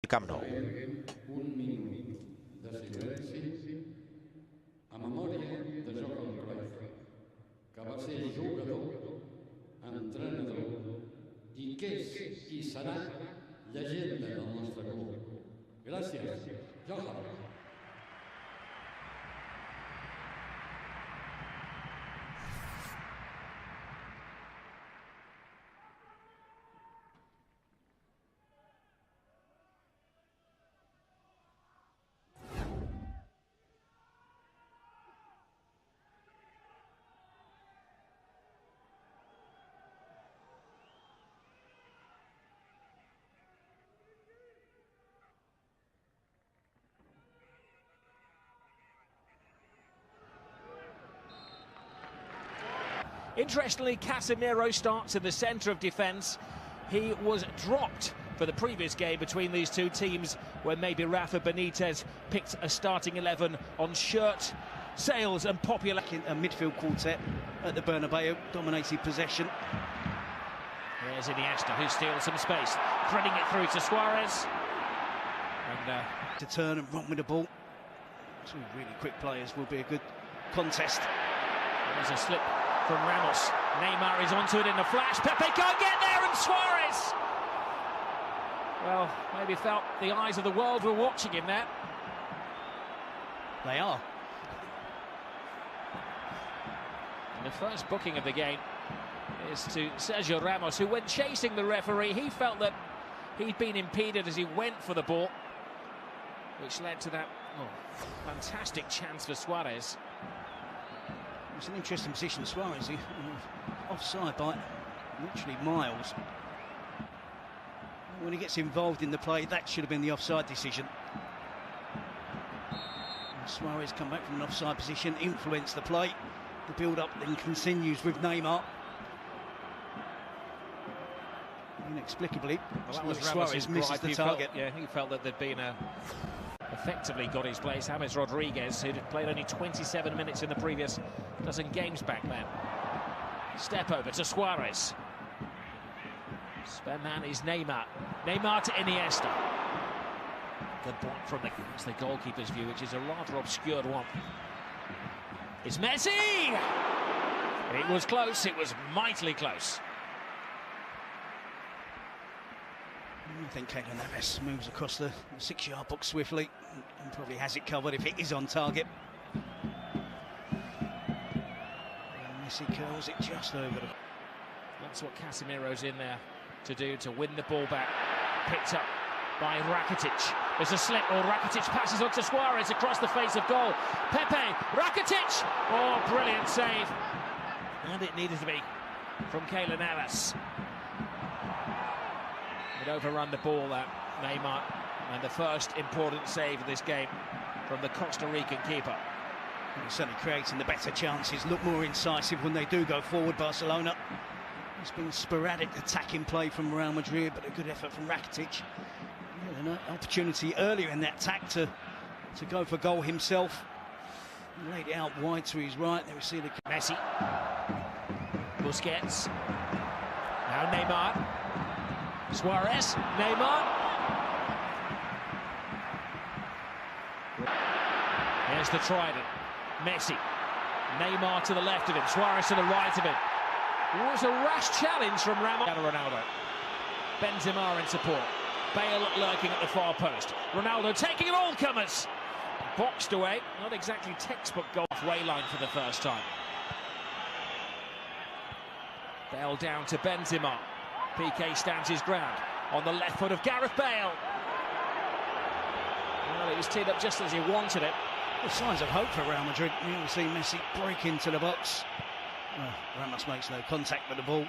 Camp Nou. Un minut de silenci a memòria de Johan Cruyff, que va ser jugador, entrenador i que és i serà llegenda del nostre club. Gràcies, Johan. Interestingly, Casemiro starts in the centre of defence. He was dropped for the previous game between these two teams, where maybe Rafa Benitez picked a starting 11 on shirt sales and popular. A midfield quartet at the Bernabeu, dominated possession. Here's Iniesta, who steals some space, threading it through to Suarez. And to turn and run with the ball. Two really quick players, will be a good contest. There's a slip from Ramos. Neymar is onto it in a flash. Pepe can't get there, and Suarez! Well, maybe felt the eyes of the world were watching him there. They are. And the first booking of the game is to Sergio Ramos, who, when chasing the referee, he felt that he'd been impeded as he went for the ball, which led to that fantastic chance for Suarez. It's an interesting position, Suarez. Offside by literally miles. When he gets involved in the play, that should have been the offside decision. And Suarez come back from an offside position, influence the play. The build-up then continues with Neymar. Inexplicably, Suarez misses the target. He felt that there'd been effectively got his place. James Rodriguez, who'd played only 27 minutes in the previous dozen games back then. Step over to Suarez. Spare man is Neymar. Neymar to Iniesta. Good block from the goalkeeper's view, which is a rather obscured one. It's Messi! It was close, it was mightily close. I think Keylor Navas moves across the 6-yard box swiftly and probably has it covered if it is on target. And Messi curls it just over. That's what Casemiro's in there to do, to win the ball back. Picked up by Rakitic. There's a slip, Rakitic passes on to Suarez across the face of goal. Pepe, Rakitic! Oh, brilliant save. And it needed to be from Keylor Navas. He'd overrun the ball, that Neymar, and the first important save of this game from the Costa Rican keeper. He's certainly creating the better chances, look more incisive when they do go forward, Barcelona. It's been sporadic attacking play from Real Madrid, but a good effort from Rakitic. An opportunity earlier in that attack to go for goal himself. He laid it out wide to his right. There we see the Messi, Busquets, now Neymar. Suarez, Neymar. Here's the trident. Messi. Neymar to the left of him. Suarez to the right of him. It was a rash challenge from Ronaldo. Benzema in support. Bale lurking at the far post. Ronaldo taking it all comers. Boxed away. Not exactly textbook goal way line for the first time. Bale down to Benzema. PK stands his ground on the left foot of Gareth Bale. Well, it was teed up just as he wanted it. The signs of hope for Real Madrid. You'll see Messi break into the box. Ramos makes no contact with the ball.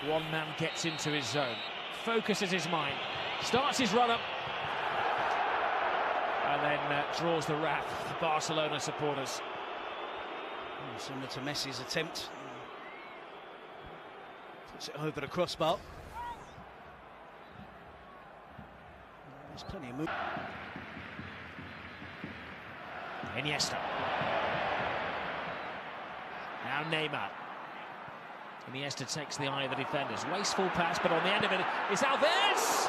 One man gets into his zone, focuses his mind, starts his run-up, and then draws the wrath for Barcelona supporters. Similar to Messi's attempt. Puts it over the crossbar. There's plenty of movement. Iniesta. Now Neymar. Iniesta takes the eye of the defenders. Wasteful pass, but on the end of it is Alves!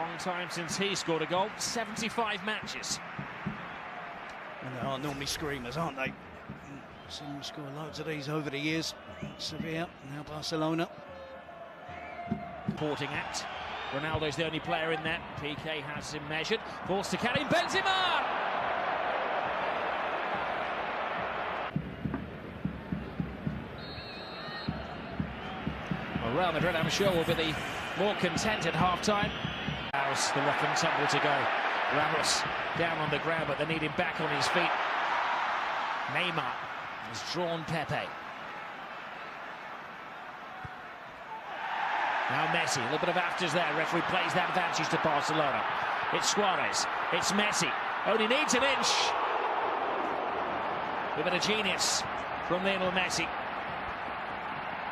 long time since he scored a goal. 75 matches. And they are normally screamers, aren't they? Seen them score loads of these over the years. Sevilla, now Barcelona. Supporting act. Ronaldo's the only player in there. PK has him measured. Forced to carry Benzema! Well, Real Madrid, I'm sure, will be the more content at half-time. Allows the rough and tumble to go. Ramos down on the ground, but they need him back on his feet. Neymar has drawn Pepe. Now Messi, a little bit of afters there. Referee plays that advantage to Barcelona. It's Suarez, it's Messi. Only needs an inch. A bit of genius from Lionel Messi.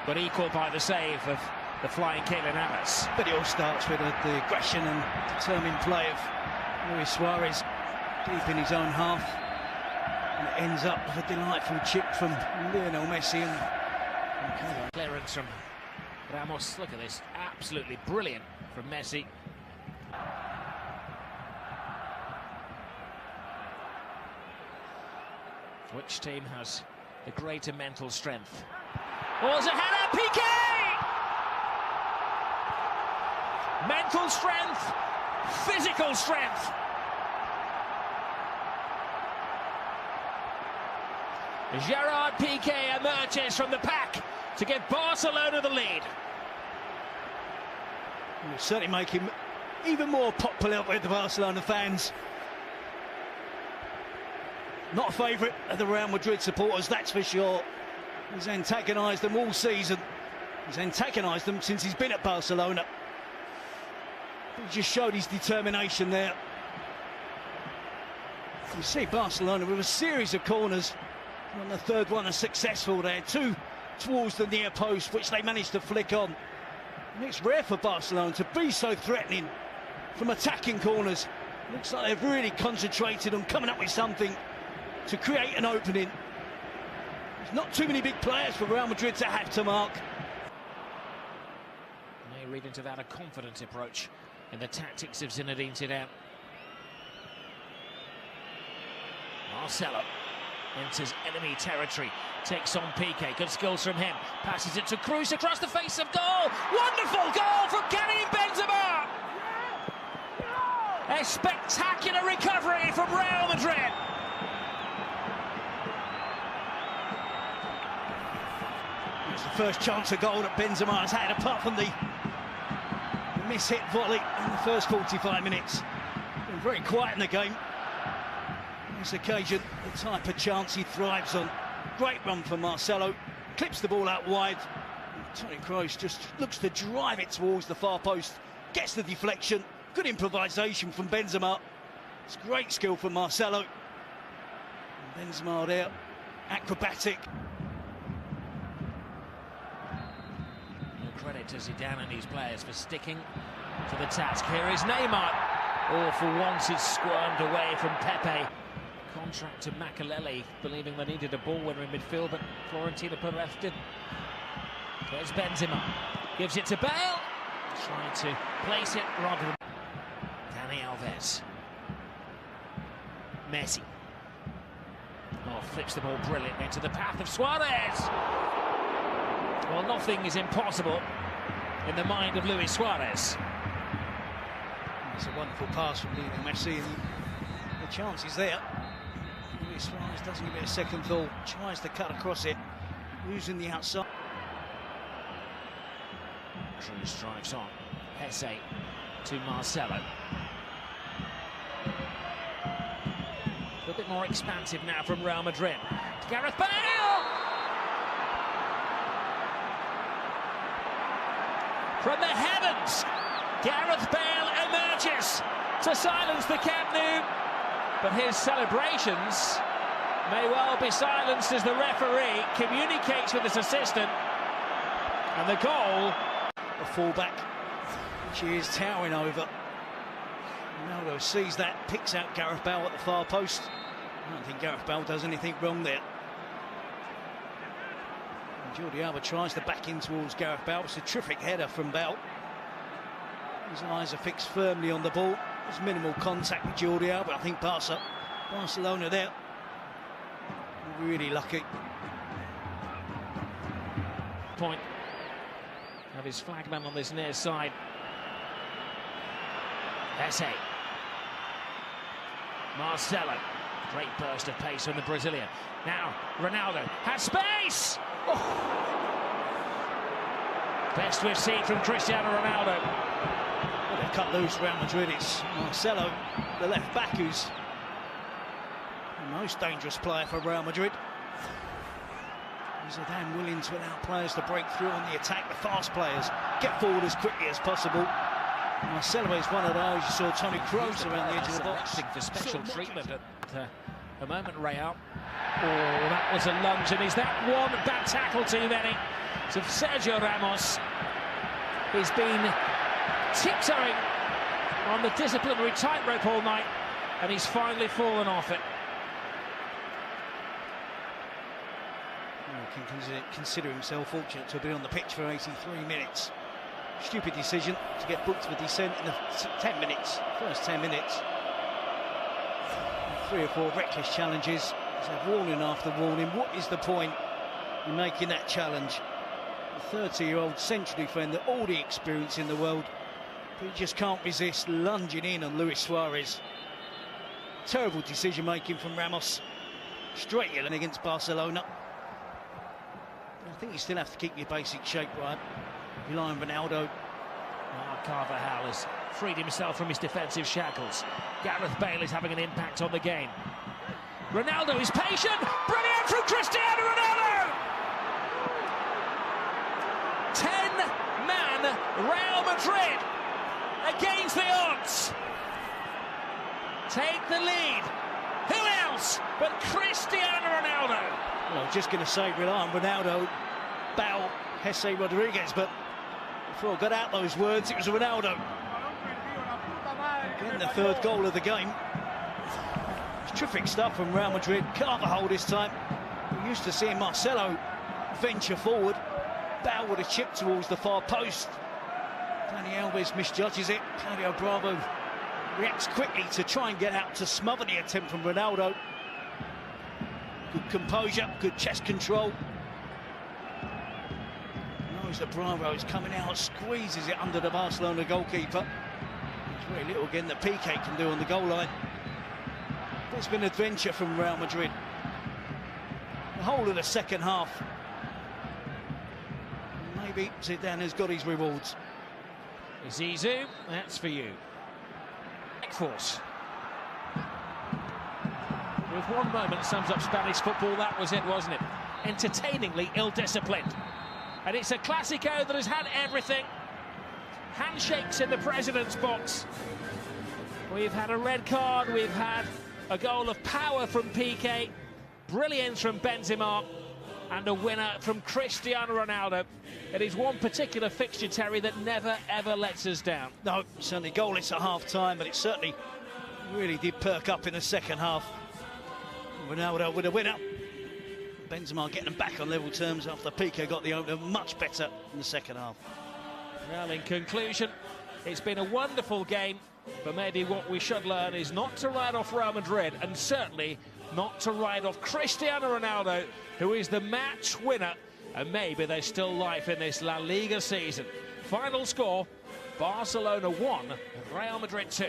But equal by the save of the flying Kylian Navas. But it all starts with the aggression and determined play of Luis Suarez deep in his own half. And it ends up with a delightful chip from Lionel Messi. And clearance from Ramos. Look at this, absolutely brilliant from Messi. Which team has the greater mental strength? Oh, there's a header, PK! Mental strength, physical strength. Gerard Piqué emerges from the pack to give Barcelona the lead. It'll certainly make him even more popular with the Barcelona fans. Not a favourite of the Real Madrid supporters, that's for sure. He's antagonised them all season. He's antagonised them since he's been at Barcelona. He just showed his determination there. You see Barcelona with a series of corners. On the third one, are successful there. Two towards the near post, which they managed to flick on. And it's rare for Barcelona to be so threatening from attacking corners. Looks like they've really concentrated on coming up with something to create an opening. There's not too many big players for Real Madrid to have to mark. May read into that a confident approach in the tactics of Zinedine Zidane. Marcelo enters enemy territory, takes on Piqué, good skills from him, passes it to Cruz across the face of goal. Wonderful goal from Karim Benzema! A spectacular recovery from Real Madrid. It's the first chance of goal that Benzema has had, apart from the miss-hit volley in the first 45 minutes. Been very quiet in the game. On this occasion, the type of chance he thrives on. Great run from Marcelo, clips the ball out wide. Toni Kroos just looks to drive it towards the far post, gets the deflection. Good improvisation from Benzema. It's great skill from Marcelo. And Benzema there, acrobatic. Credit to Zidane and his players for sticking to the task. Here is Neymar. Oh, for once it's squirmed away from Pepe. Contract to Makelele, believing they needed a ball winner in midfield, but Florentino Perez didn't. There's Benzema. Gives it to Bale. Trying to place it rather than Dani Alves. Messi. Oh, flips the ball brilliantly into the path of Suarez. Well, nothing is impossible in the mind of Luis Suarez. It's a wonderful pass from Lionel Messi, and the chance is there. Luis Suarez doesn't give it a second thought, tries to cut across it, using the outside. Cruz strikes on. Hesse to Marcelo. A bit more expansive now from Real Madrid. To Gareth Bale! From the heavens, Gareth Bale emerges to silence the Camp Nou, but his celebrations may well be silenced as the referee communicates with his assistant, and the goal. A fullback, which he is towering over. Ronaldo sees that, picks out Gareth Bale at the far post. I don't think Gareth Bale does anything wrong there. Jordi Alba tries to back in towards Gareth Bale. It's a terrific header from Bale. His eyes are fixed firmly on the ball. There's minimal contact with Jordi Alba, but I think Barcelona there really lucky. Point of his flagman on this near side. Esse. Marcelo. Great burst of pace from the Brazilian. Now Ronaldo has space. Oh. Best we've seen from Cristiano Ronaldo. Well, they've cut loose Real Madrid. It's Marcelo, the left back, who's the most dangerous player for Real Madrid. Zidane willing to allow players to break through on the attack. The fast players get forward as quickly as possible. Marcelo is one of those. You saw Toni Kroos around the edge of the box. For special treatment at a moment, Real. Oh, that was a lunge, and is that one bad tackle too many? So Sergio Ramos, he's been tiptoeing on the disciplinary tightrope all night, and he's finally fallen off it. He can consider himself fortunate to be on the pitch for 83 minutes. Stupid decision to get booked for dissent in the 10 minutes, first 10 minutes. 3 or 4 reckless challenges. He's had warning after warning. What is the point in making that challenge? The 30-year-old central defender, all the experience in the world, but he just can't resist lunging in on Luis Suarez. Terrible decision-making from Ramos. Straight yelling against Barcelona. I think you still have to keep your basic shape right. Rely on Ronaldo. Carvajal has freed himself from his defensive shackles. Gareth Bale is having an impact on the game. Ronaldo is patient. Brilliant from Cristiano Ronaldo! 10-man Real Madrid against the odds. Take the lead. Who else but Cristiano Ronaldo? Well, I was just going to say rely on Ronaldo, Bale, Jesse Rodriguez, but before I got out those words, it was Ronaldo. Again, the 3rd goal of the game. It's terrific stuff from Real Madrid. Carvajal this time. We're used to seeing Marcelo venture forward. Bale with a chip towards the far post. Dani Alves misjudges it. Claudio Bravo reacts quickly to try and get out to smother the attempt from Ronaldo. Good composure, good chest control. Knows that Bravo is coming out, squeezes it under the Barcelona goalkeeper. There's very little again that Piqué can do on the goal line. But it's been an adventure from Real Madrid. The whole of the second half. Maybe Zidane has got his rewards. Zizou, that's for you. Force. With one moment sums up Spanish football, that was it, wasn't it? Entertainingly ill-disciplined. And it's a Clasico that has had everything. Handshakes in the president's box. We've had a red card, we've had a goal of power from Piqué, brilliance from Benzema, and a winner from Cristiano Ronaldo. It is one particular fixture, Terry, that never, ever lets us down. No, certainly goalless at half-time, but it certainly really did perk up in the second half. Ronaldo with a winner. Benzema getting them back on level terms after Piqué got the opener much better in the second half. Well, in conclusion, it's been a wonderful game, but maybe what we should learn is not to write off Real Madrid, and certainly not to write off Cristiano Ronaldo, who is the match winner, and maybe there's still life in this La Liga season. Final score, Barcelona 1, Real Madrid 2.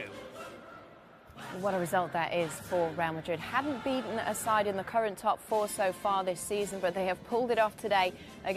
What a result that is for Real Madrid. Hadn't beaten a side in the current top 4 so far this season, but they have pulled it off today against